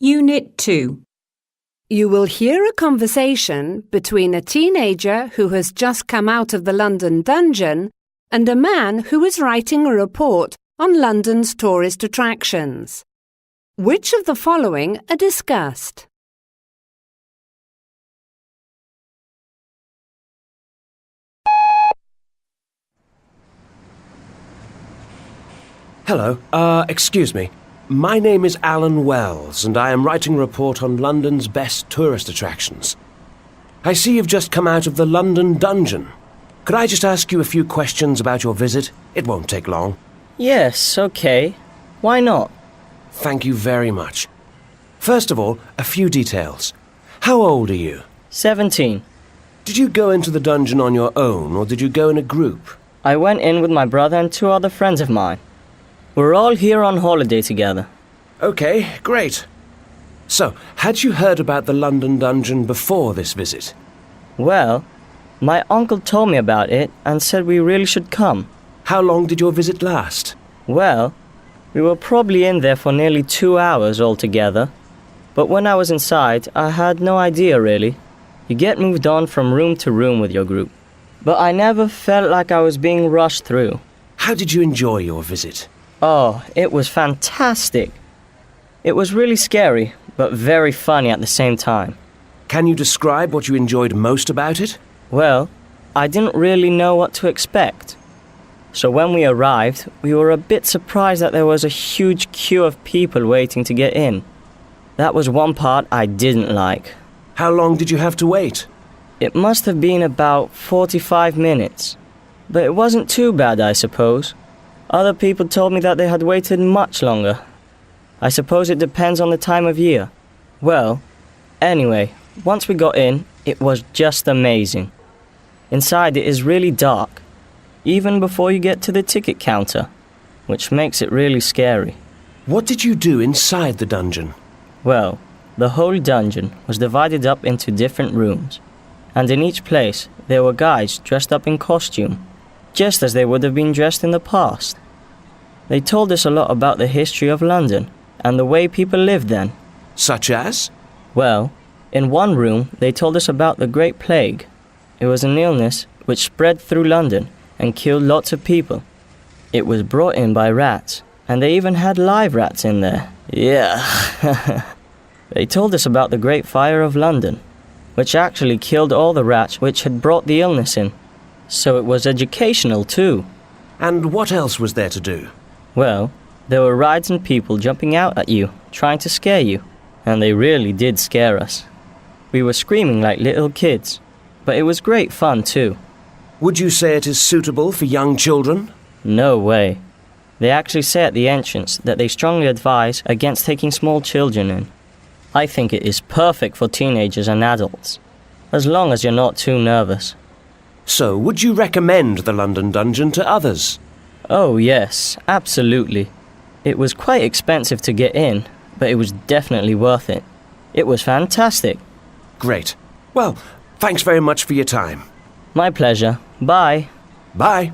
Unit 2. You will hear a conversation between a teenager who has just come out of the London dungeon and a man who is writing a report on London's tourist attractions. Which of the following are discussed? Hello, excuse me. My name is Alan Wells, and I am writing a report on London's best tourist attractions. I see you've just come out of the London dungeon. Could I just ask you a few questions about your visit? It won't take long. Yes, okay. Why not? Thank you very much. First of all, a few details. How old are you? 17. Did you go into the dungeon on your own, or did you go in a group? I went in with my brother and 2 other friends of mine. We're all here on holiday together. Okay, great. So, had you heard about the London dungeon before this visit? Well, my uncle told me about it and said we really should come. How long did your visit last? Well, we were probably in there for nearly 2 hours altogether. But when I was inside, I had no idea really. You get moved on from room to room with your group. But I never felt like I was being rushed through. How did you enjoy your visit? Oh, it was fantastic. It was really scary, but very funny at the same time. Can you describe what you enjoyed most about it? Well, I didn't really know what to expect. So when we arrived, we were a bit surprised that there was a huge queue of people waiting to get in. That was one part I didn't like. How long did you have to wait? It must have been about 45 minutes. But it wasn't too bad, I suppose. Other people told me that they had waited much longer. I suppose it depends on the time of year. Well, anyway, once we got in, it was just amazing. Inside it is really dark, even before you get to the ticket counter, which makes it really scary. What did you do inside the dungeon? Well, the whole dungeon was divided up into different rooms, and in each place there were guys dressed up in costume, just as they would have been dressed in the past. They told us a lot about the history of London and the way people lived then. Such as? Well, in one room they told us about the Great Plague. It was an illness which spread through London and killed lots of people. It was brought in by rats, and they even had live rats in there. Yeah. They told us about the Great Fire of London, which actually killed all the rats which had brought the illness in. So it was educational too. And what else was there to do? Well, there were rides and people jumping out at you, trying to scare you. And they really did scare us. We were screaming like little kids. But it was great fun too. Would you say it is suitable for young children? No way. They actually say at the entrance that they strongly advise against taking small children in. I think it is perfect for teenagers and adults, as long as you're not too nervous. So, would you recommend the London dungeon to others? Oh yes, absolutely. It was quite expensive to get in, but it was definitely worth it. It was fantastic. Great. Well, thanks very much for your time. My pleasure. Bye. Bye.